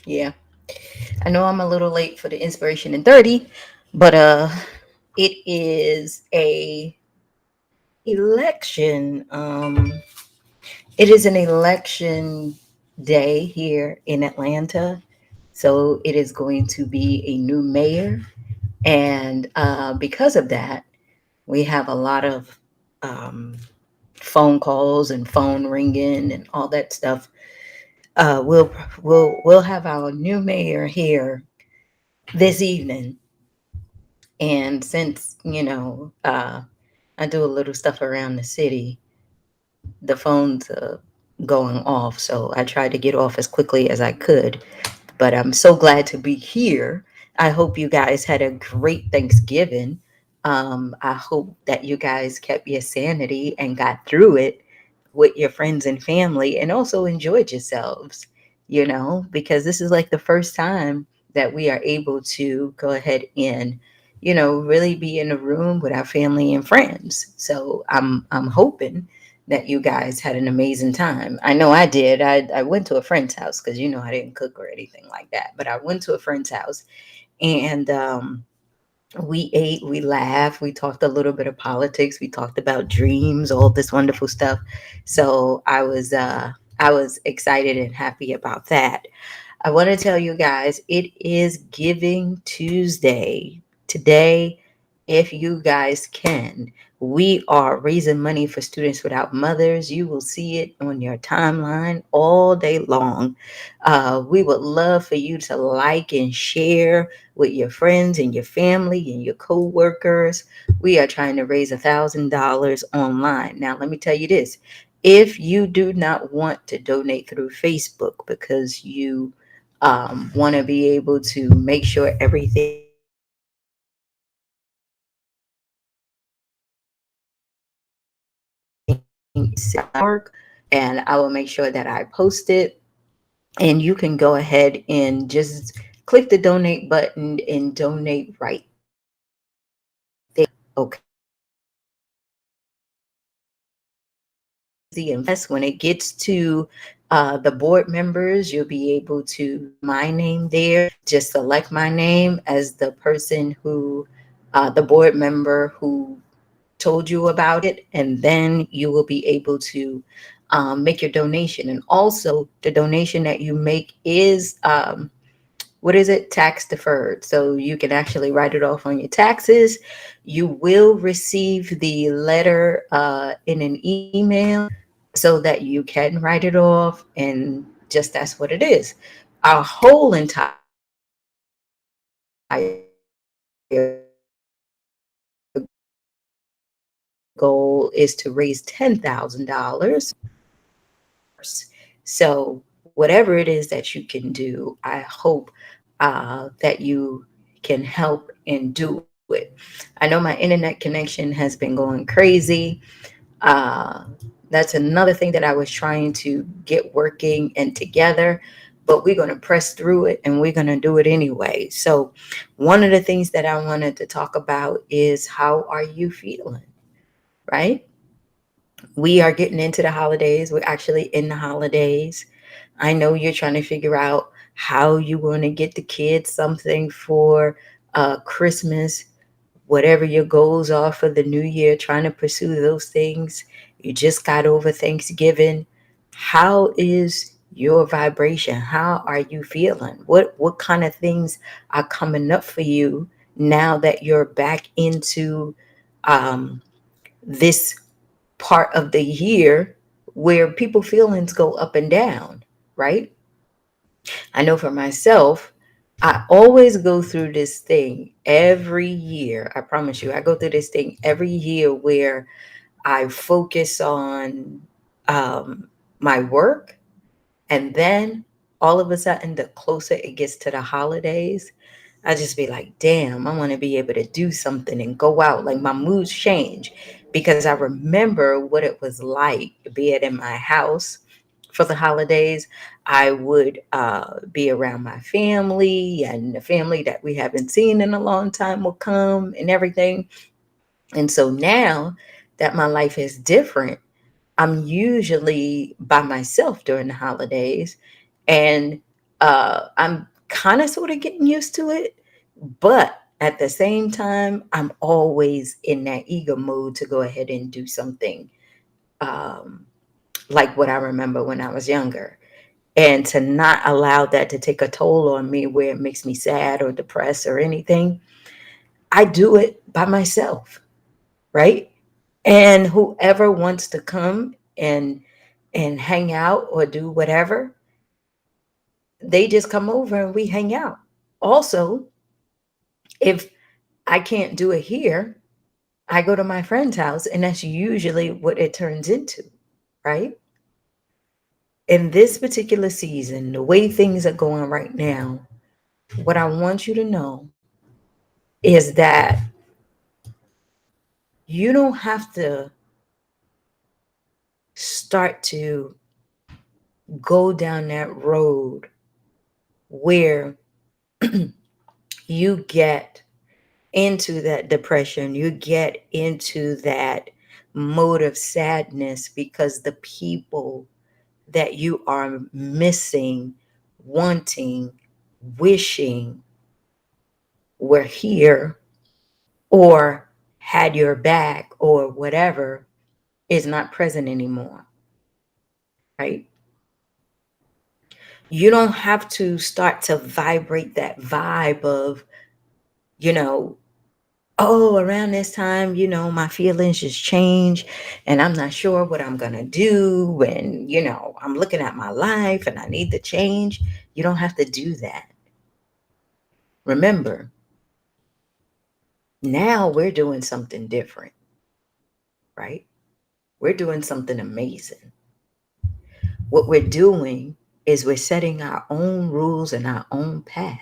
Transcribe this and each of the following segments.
Yeah. I know I'm a little late for the inspiration in 30, but it is a election it is an election day here in Atlanta. So it is going to be a new mayor, and because of that, we have a lot of um, phone calls and phone ringing and all that stuff. We'll have our new mayor here this evening, and since I do a little stuff around the city, the phones going off, so I tried to get off as quickly as I could. But I'm so glad to be here. I hope you guys had a great Thanksgiving. I hope that you guys kept your sanity and got through it with your friends and family and also enjoyed yourselves, because this is like the first time that we are able to go ahead and, really be in a room with our family and friends. So I'm hoping that you guys had an amazing time. I know I did. I went to a friend's house because I didn't cook or anything like that, but I went to a friend's house, and we ate, we laughed, we talked a little bit of politics, we talked about dreams, all this wonderful stuff. So I was excited and happy about that. I want to tell you guys, it is Giving Tuesday. Today, if you guys can, we are raising money for Students Without Mothers. You will see it on your timeline all day long. We would love for you to like and share with your friends and your family and your co-workers. We are trying to raise $1,000 online. Now, let me tell you this. If you do not want to donate through Facebook because you want to be able to make sure everything is work, and I will make sure that I post it, and you can go ahead and just click the donate button and donate right there. Okay. Easy and fast. When it gets to the board members, you'll be able to my name there. Just select my name as the person who, the board member who told you about it, and then you will be able to make your donation. And also, the donation that you make is what is it? Tax deferred. So you can actually write it off on your taxes. You will receive the letter in an email so that you can write it off, and just that's what it is. Our whole entire goal is to raise $10,000. So, whatever it is that you can do, I hope that you can help and do it. I know my internet connection has been going crazy. Uh, that's another thing that I was trying to get working and together, but we're going to press through it and we're going to do it anyway. So, one of the things that I wanted to talk about is how are you feeling, right? We are getting into the holidays. We're actually in the holidays. I know you're trying to figure out how you're going to get the kids something for Christmas, whatever your goals are for the new year, trying to pursue those things. You just got over Thanksgiving. How is your vibration? How are you feeling? What kind of things are coming up for you now that you're back into um, this part of the year where people feelings go up and down, right? I know for myself, I always go through this thing every year. I promise you, I go through this thing every year where I focus on um, my work, and then all of a sudden, the closer it gets to the holidays, I just be like, damn, I want to be able to do something and go out. Like my moods change because I remember what it was like, be it in my house for the holidays. I would be around my family, and the family that we haven't seen in a long time will come and everything. And so now that my life is different, I'm usually by myself during the holidays. And I'm kind of sort of getting used to it, but at the same time, I'm always in that eager mode to go ahead and do something um, like what I remember when I was younger. And to not allow that to take a toll on me where it makes me sad or depressed or anything, I do it by myself, right? And whoever wants to come and hang out or do whatever, they just come over and we hang out. Also, if I can't do it here, I go to my friend's house, and that's usually what it turns into, right? In this particular season, the way things are going right now, what I want you to know is that you don't have to start to go down that road where you get into that depression, you get into that mode of sadness because the people that you are missing, wanting, wishing were here or had your back or whatever is not present anymore, right? You don't have to start to vibrate that vibe of, you know, oh, around this time, my feelings just change and I'm not sure what I'm going to do. And, I'm looking at my life and I need to change. You don't have to do that. Remember, now we're doing something different, right? We're doing something amazing. What we're doing is we're setting our own rules and our own path.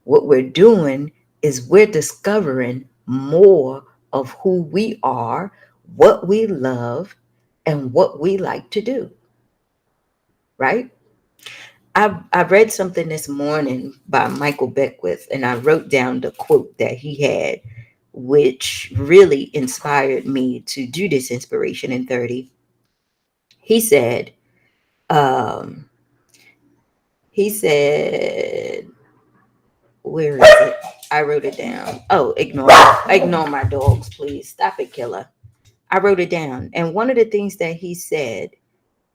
What we're doing is we're discovering more of who we are, what we love, and what we like to do, right? I read something this morning by Michael Beckwith, and I wrote down the quote that he had, which really inspired me to do this inspiration in 30. He said, um, he said, where is it? I wrote it down. Oh, ignore my dogs, please. Stop it, killer. I wrote it down. And one of the things that he said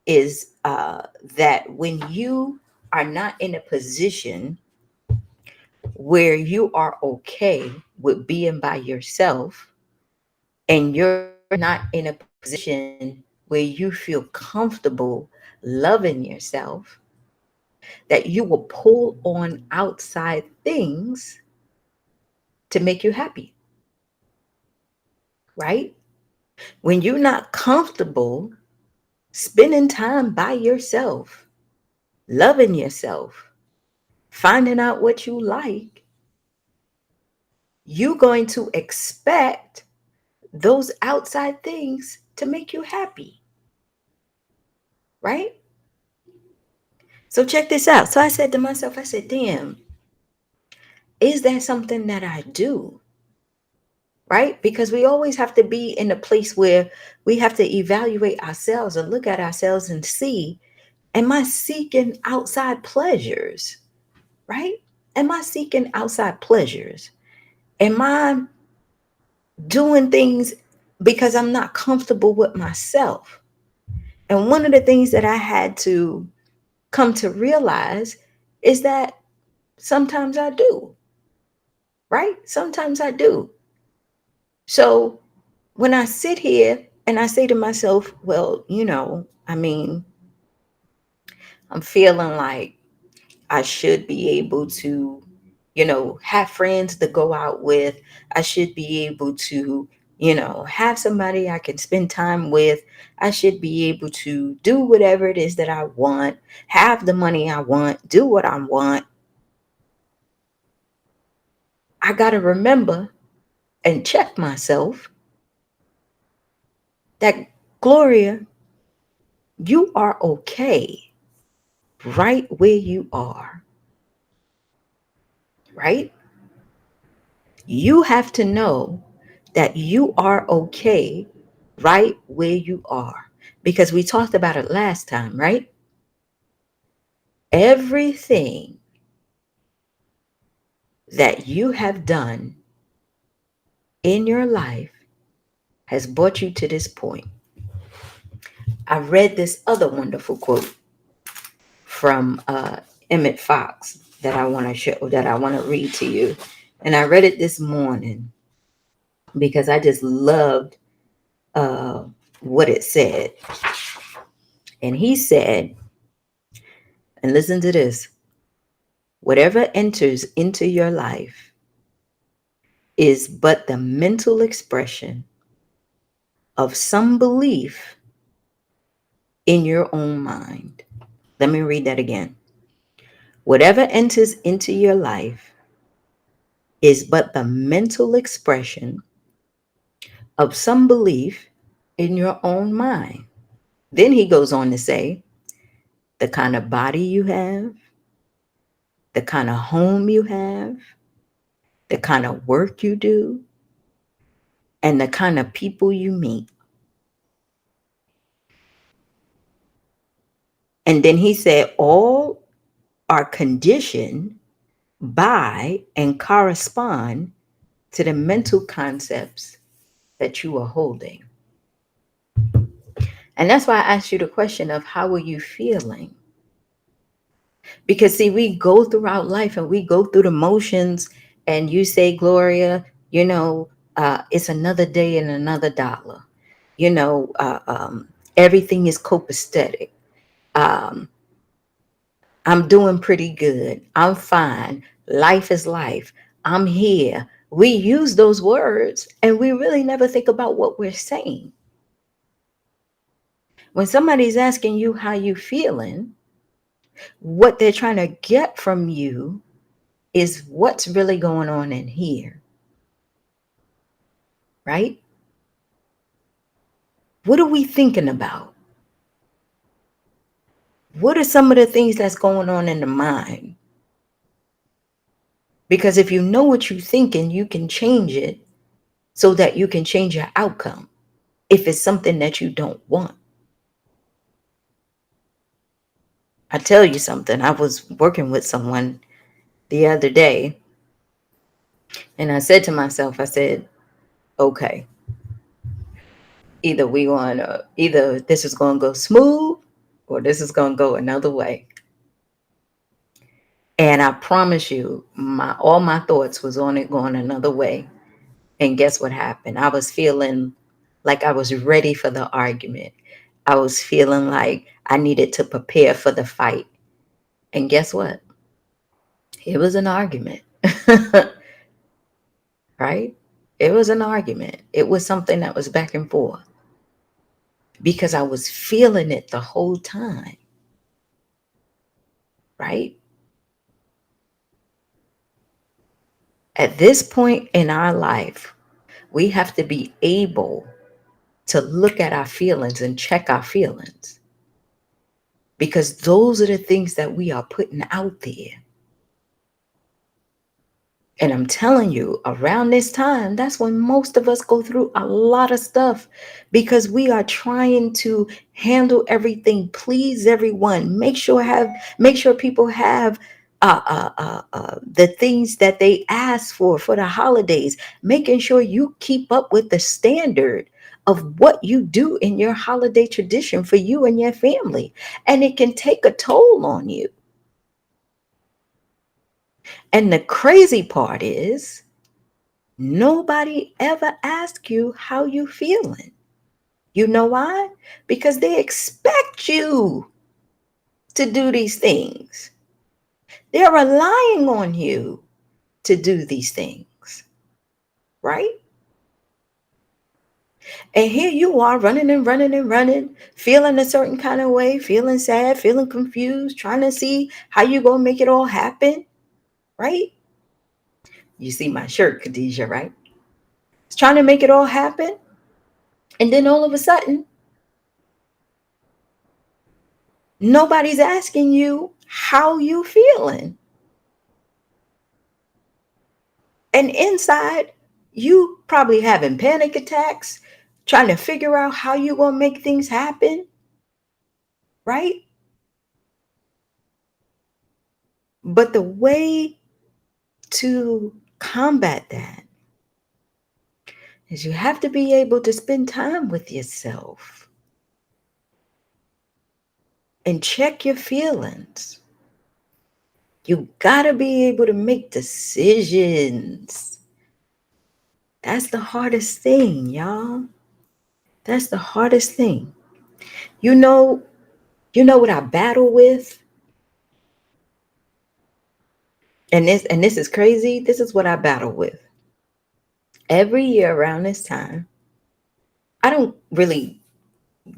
is that when you are not in a position where you are okay with being by yourself and you're not in a position where you feel comfortable loving yourself, that you will pull on outside things to make you happy, right? When you're not comfortable spending time by yourself, loving yourself, finding out what you like, you're going to expect those outside things to make you happy, right? So check this out. So I said to myself, I said, damn, is that something that I do? Right? Because we always have to be in a place where we have to evaluate ourselves and look at ourselves and see, am I seeking outside pleasures? Right? Am I seeking outside pleasures? Am I doing things because I'm not comfortable with myself? And one of the things that I had to come to realize is that sometimes I do, right? Sometimes I do. So when I sit here and I say to myself, well, I mean, I'm feeling like I should be able to, have friends to go out with. I should be able to, have somebody I can spend time with. I should be able to do whatever it is that I want, have the money I want, do what I want. I got to remember and check myself that, Gloria, you are okay right where you are, right? You have to know that you are okay right where you are because we talked about it last time, right? Everything that you have done in your life has brought you to this point. I read this other wonderful quote from Emmett Fox that I want to show, that I want to read to you. And I read it this morning because I just loved uh, what it said. And he said, and listen to this, whatever enters into your life is but the mental expression of some belief in your own mind. Let me read that again. Whatever enters into your life is but the mental expression of some belief in your own mind. Then he goes on to say, the kind of body you have, the kind of home you have, the kind of work you do, and the kind of people you meet. And then he said, all are conditioned by and correspond to the mental concepts that you are holding. And that's why I asked you the question of how are you feeling? Because see, we go throughout life and we go through the motions, and you say, Gloria, it's another day and another dollar. You know, everything is copacetic. Um, I'm doing pretty good. I'm fine. Life is life. I'm here. We use those words and we really never think about what we're saying. When somebody's asking you how you feeling, what they're trying to get from you is what's really going on in here, right? What are we thinking about? What are some of the things that's going on in the mind? Because if you know what you're thinking, you can change it so that you can change your outcome if it's something that you don't want. I tell you something, I was working with someone the other day and I said to myself, I said, okay, either this is going to go smooth or this is going to go another way. And I promise you, all my thoughts was on it going another way. And guess what happened? I was feeling like I was ready for the argument. I was feeling like I needed to prepare for the fight. And guess what? It was an argument. Right? It was an argument. It was something that was back and forth because I was feeling it the whole time. Right? At this point in our life, we have to be able to look at our feelings and check our feelings because those are the things that we are putting out there. And I'm telling you, around this time, that's when most of us go through a lot of stuff because we are trying to handle everything, please everyone, make sure people have the things that they ask for the holidays, making sure you keep up with the standard of what you do in your holiday tradition for you and your family. And it can take a toll on you. And the crazy part is, nobody ever asks you how you feeling. You know why? Because they expect you to do these things. They're relying on you to do these things, right? And here you are running and running and running, feeling a certain kind of way, feeling sad, feeling confused, trying to see how you going to make it all happen, right? You see my shirt, Khadijah, right? It's trying to make it all happen. And then all of a sudden, nobody's asking you how you feeling. And inside, you probably having panic attacks, trying to figure out how you going to make things happen, right? But the way to combat that is you have to be able to spend time with yourself and check your feelings. You gotta be able to make decisions. That's the hardest thing, y'all. That's the hardest thing. You know, you know what I battle with? And this is crazy. This is what I battle with. Every year around this time, I don't really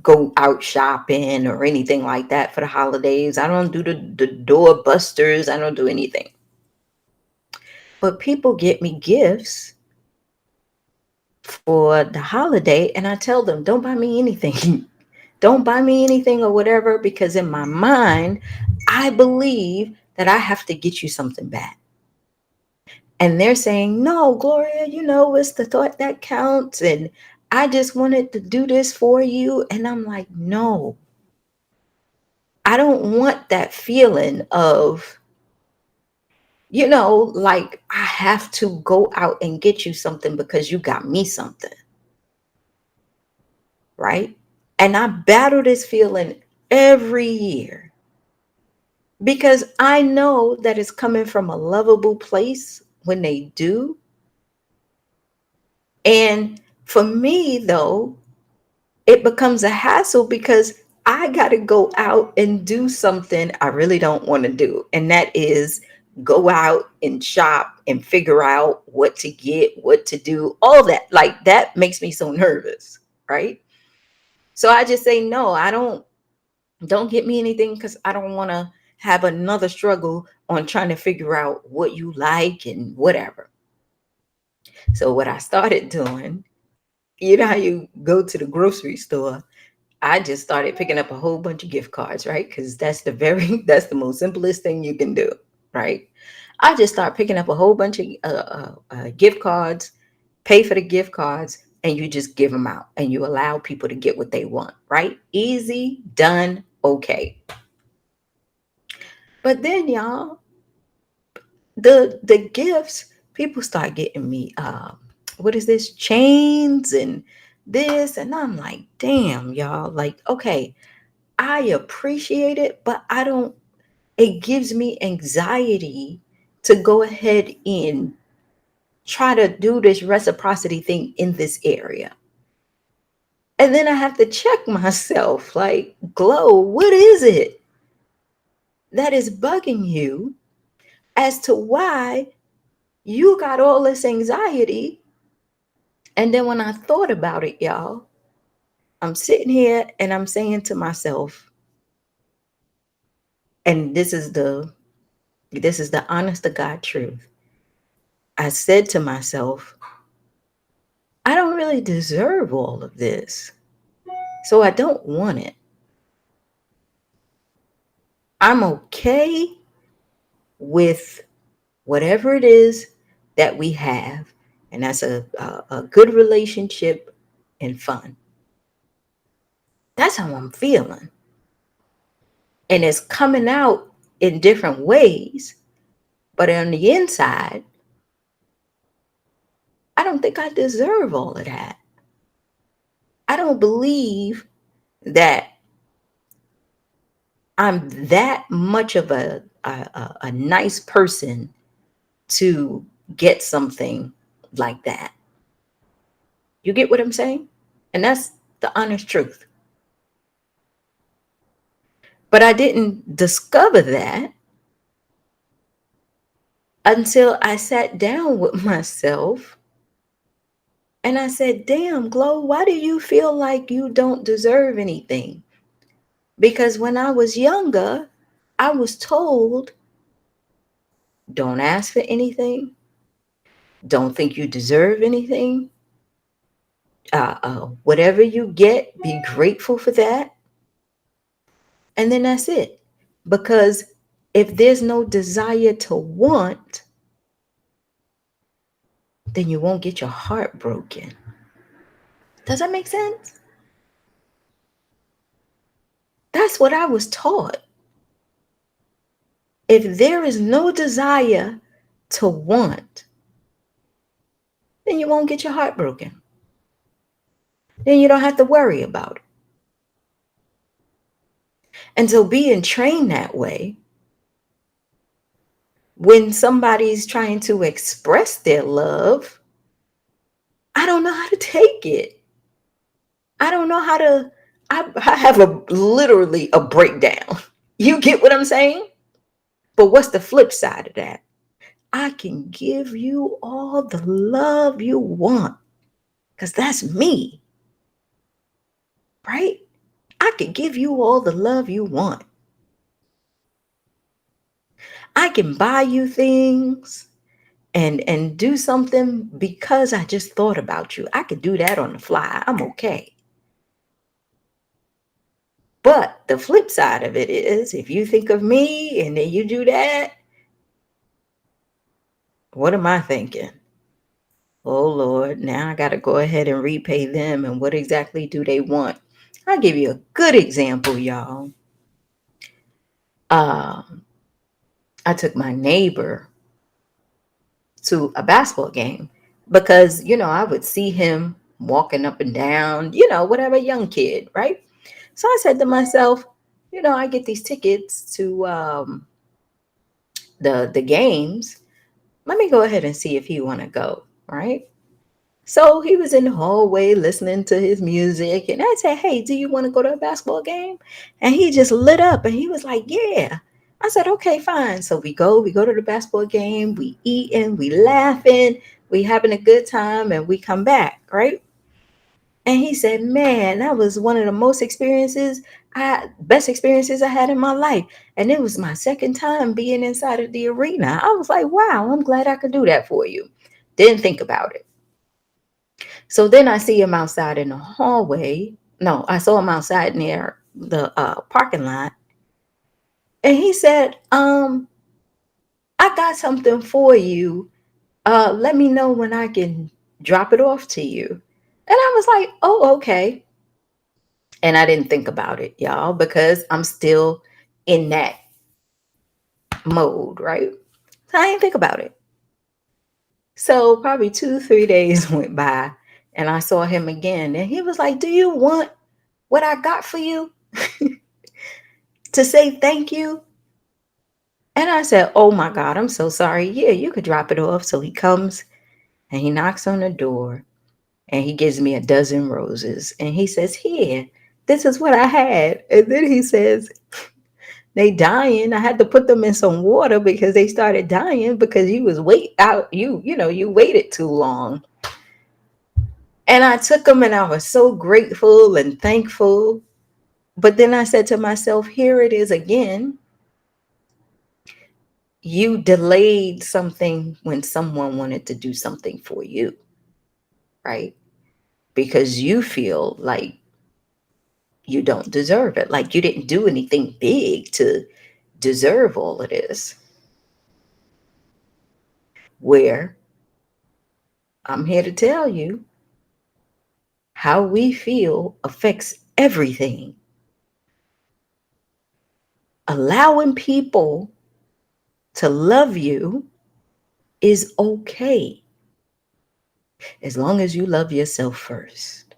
go out shopping or anything like that for the holidays. I don't do the door busters. I don't do anything. But people get me gifts for the holiday, and I tell them, don't buy me anything. Don't buy me anything or whatever, because in my mind, I believe that I have to get you something back. And they're saying, no, Gloria, it's the thought that counts. And I just wanted to do this for you. And I'm like, no, I don't want that feeling of, like I have to go out and get you something because you got me something. Right. And I battle this feeling every year because I know that it's coming from a lovable place when they do. And for me, though, it becomes a hassle because I got to go out and do something I really don't want to do. And that is go out and shop and figure out what to get, what to do, all that. Like that makes me so nervous. Right. So I just say, no, don't get me anything because I don't want to have another struggle on trying to figure out what you like and whatever. So what I started doing, how you go to the grocery store, I just started picking up a whole bunch of gift cards, right? Because that's the most simplest thing you can do, right? I just start picking up a whole bunch of gift cards, pay for the gift cards, and you just give them out and you allow people to get what they want, right? Easy, done, okay. But then, y'all, the gifts, people start getting me, what is this, chains and this, and I'm like, damn, y'all, like, okay, I appreciate it, but I don't, it gives me anxiety to go ahead and try to do this reciprocity thing in this area. And then I have to check myself like, Glow, what is it that is bugging you as to why you got all this anxiety? And then when I thought about it, y'all, I'm sitting here and I'm saying to myself, and this is the honest to God truth. I said to myself, I don't really deserve all of this. So I don't want it. I'm okay with whatever it is that we have. And that's a good relationship and fun. That's how I'm feeling. And it's coming out in different ways. But on the inside, I don't think I deserve all of that. I don't believe that I'm that much of a nice person to get something like that. You get what I'm saying? And that's the honest truth. But I didn't discover that until I sat down with myself and I said, damn, Glow, why do you feel like you don't deserve anything? Because when I was younger, I was told, don't ask for anything, don't think you deserve anything. Whatever you get, be grateful for that. And then that's it. Because if there's no desire to want, then you won't get your heart broken. Does that make sense? That's what I was taught. If there is no desire to want, then you won't get your heart broken. Then you don't have to worry about it. And so being trained that way, when somebody's trying to express their love, I don't know how to take it. I don't know how to, I have literally a breakdown. You get what I'm saying? But what's the flip side of that? I can give you all the love you want because that's me, right? I can give you all the love you want. I can buy you things and do something because I just thought about you. I could do that on the fly. I'm okay. But the flip side of it is if you think of me and then you do that, what am I thinking? Oh Lord, now I got to go ahead and repay them. And what exactly do they want? I'll give you a good example, y'all. Um, I took my neighbor to a basketball game because, I would see him walking up and down, whatever, young kid, right? So I said to myself, I get these tickets to the games. Let me go ahead and see if he want to go, right? So he was in the hallway listening to his music, and I said, "Hey, do you want to go to a basketball game?" And he just lit up, and he was like, "Yeah." I said, "Okay, fine." So we go to the basketball game, we eating, we laughing, we having a good time, and we come back, right? And he said, "Man, that was one of the best experiences I had in my life, and it was my second time being inside of the arena." I was like, "Wow, I'm glad I could do that for you." Didn't think about it. So then I see him outside in the hallway. No, I saw him outside near the parking lot. And he said, I got something for you. Let me know when I can drop it off to you. And I was like, oh, okay. And I didn't think about it, y'all, because I'm still in that mode, right? So I didn't think about it. So probably 2, 3 days went by and I saw him again. And he was like, "Do you want what I got for you to say thank you?" And I said, "Oh my God, I'm so sorry. Yeah, you could drop it off." So he comes and he knocks on the door and he gives me a dozen roses. And he says, "Here, this is what I had." And then he says, "They dying. I had to put them in some water because they started dying because you was wait out. You waited too long." And I took them and I was so grateful and thankful. But then I said to myself, here it is again. You delayed something when someone wanted to do something for you, right? Because you feel like you don't deserve it, like you didn't do anything big to deserve all of this. Where I'm here to tell you how we feel affects everything. Allowing people to love you is okay as long as you love yourself first.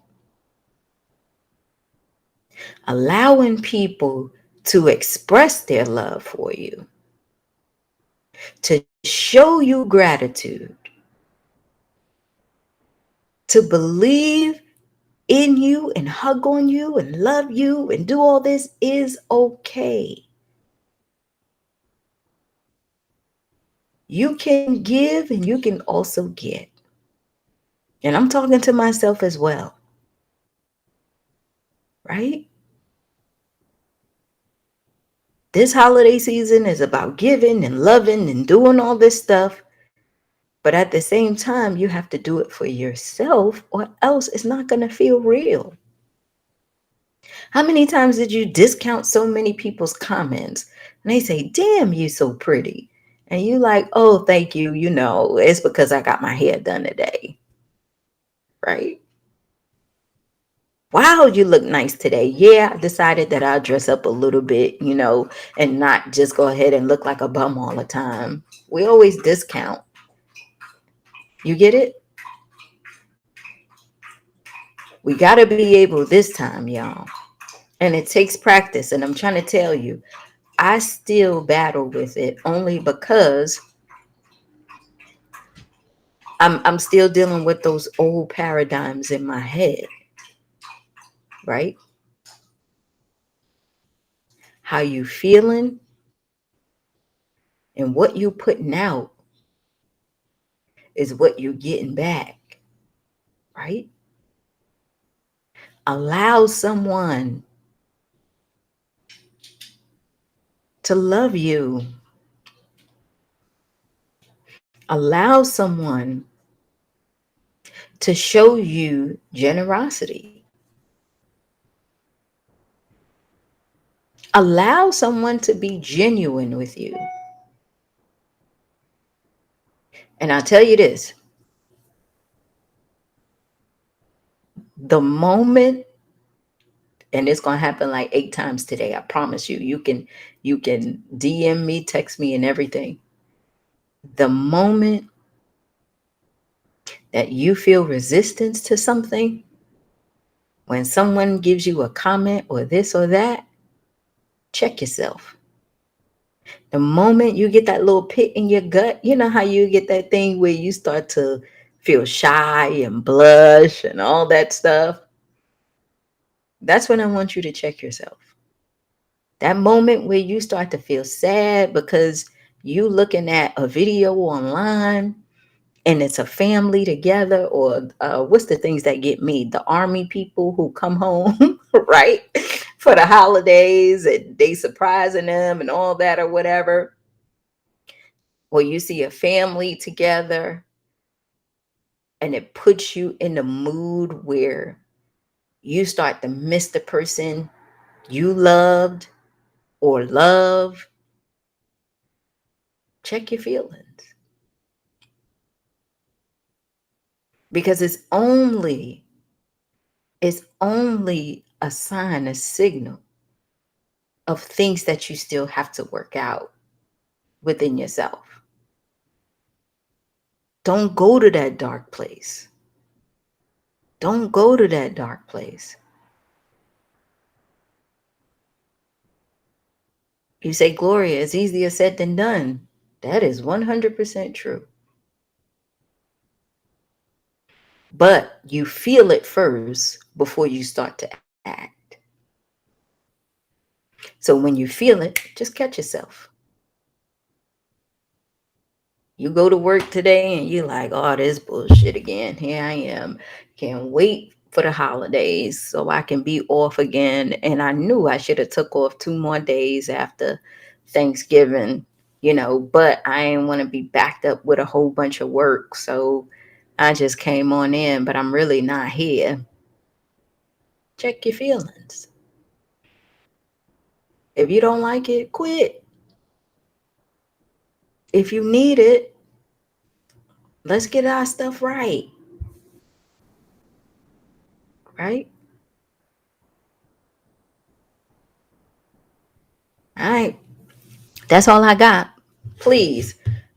Allowing people to express their love for you, to show you gratitude, to believe in you and hug on you and love you and do all this is okay. You can give and you can also get. And I'm talking to myself as well, right? This holiday season is about giving and loving and doing all this stuff. But at the same time, you have to do it for yourself or else it's not going to feel real. How many times did you discount so many people's comments? And they say, "Damn, you so pretty." And you like, "Oh, thank you. It's because I got my hair done today." Right? Wow, you look nice today. Yeah, I decided that I'll dress up a little bit, and not just go ahead and look like a bum all the time. We always discount. You get it? We got to be able this time, y'all. And it takes practice. And I'm trying to tell you, I still battle with it only because I'm still dealing with those old paradigms in my head, right? How you feeling and what you putting out is what you're getting back, right? Allow someone to love you. Allow someone to show you generosity. Allow someone to be genuine with you. And I'll tell you this, the moment, and it's gonna happen like 8 times today, I promise you, you can DM me, text me, and everything. The moment that you feel resistance to something, when someone gives you a comment or this or that, check yourself. The moment you get that little pit in your gut, you know how you get that thing where you start to feel shy and blush and all that stuff? That's when I want you to check yourself. That moment where you start to feel sad because you looking at a video online and it's a family together, or what's the things that get me? The army people who come home, right, for the holidays and they surprising them and all that or whatever. Or you see a family together and it puts you in the mood where you start to miss the person you loved or love. Check your feelings, because it's only a sign, a signal of things that you still have to work out within yourself. Don't go to that dark place. Don't go to that dark place. You say, Gloria, it's easier said than done. That is 100% true. But you feel it first before you start to act. So when you feel it, just catch yourself. You go to work today and you're like, oh, this bullshit again. Here I am. Can't wait for the holidays so I can be off again. And I knew I should have took off 2 more days after Thanksgiving, but I didn't want to be backed up with a whole bunch of work. So I just came on in, but I'm really not here. Check your feelings. If you don't like it, quit. If you need it, let's get our stuff right. Right? All right. That's all I got. Please.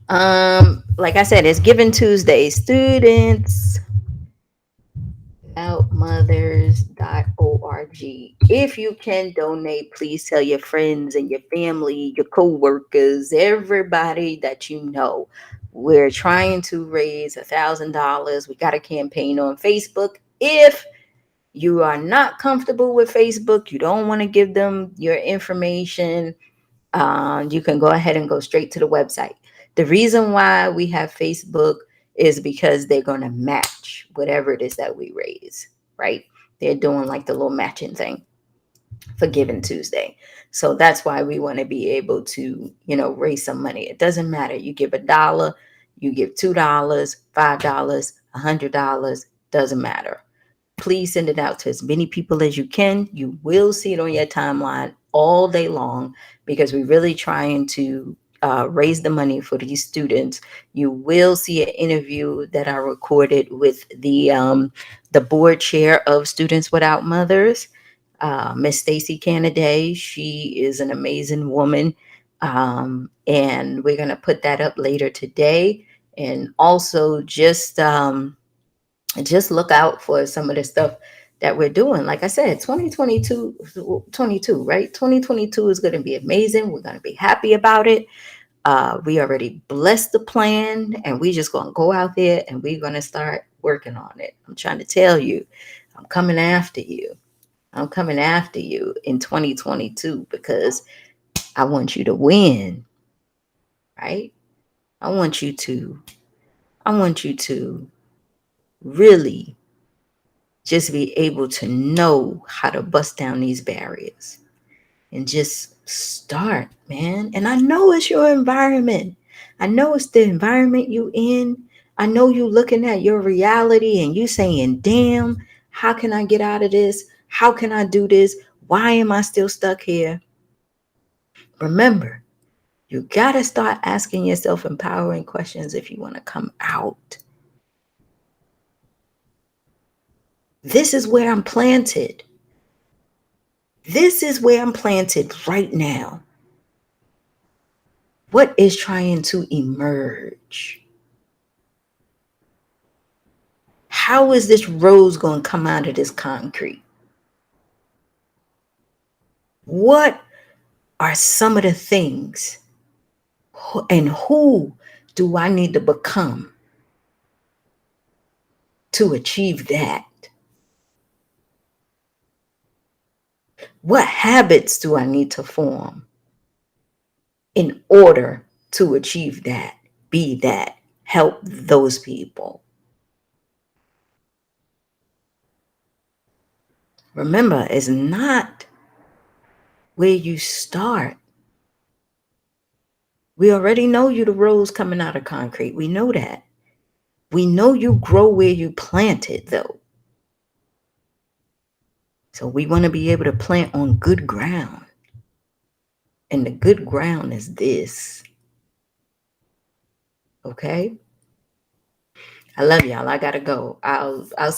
Like I said, it's Giving Tuesday. Students outmothers.org. If you can donate, please tell your friends and your family, your co-workers, everybody that you know. We're trying to raise $1,000. We got a campaign on Facebook. If you are not comfortable with Facebook, you don't want to give them your information, you can go ahead and go straight to the website. The reason why we have Facebook is because they're going to match whatever it is that we raise, right? They're doing like the little matching thing for Giving Tuesday. So that's why we want to be able to, raise some money. It doesn't matter. You give $1, you give $2, $5, $100, doesn't matter. Please send it out to as many people as you can. You will see it on your timeline all day long because we're really trying to raise the money for these students. You will see an interview that I recorded with the board chair of Students Without Mothers, Miss Stacy Canaday. She is an amazing woman, and we're gonna put that up later today. And also just look out for some of the stuff that we're doing. Like I said, 2022, 22, right? 2022 is going to be amazing. We're going to be happy about it. We already blessed the plan, and we just going to go out there and we're going to start working on it. I'm trying to tell you, I'm coming after you. I'm coming after you in 2022 because I want you to win, right? I want you to, I want you to really just be able to know how to bust down these barriers and just start, man. And I know it's your environment. I know it's the environment you in. I know you looking at your reality and you saying, damn, how can I get out of this? How can I do this? Why am I still stuck here? Remember, you got to start asking yourself empowering questions if you want to come out. This is where I'm planted. This is where I'm planted right now. What is trying to emerge? How is this rose going to come out of this concrete? What are some of the things and who do I need to become to achieve that? What habits do I need to form in order to achieve that, be that, help those people? Remember, it's not where you start. We already know you the rose coming out of concrete. We know that. We know you grow where you plant it, though. So we want to be able to plant on good ground. And the good ground is this. Okay? I love y'all. I gotta go. I'll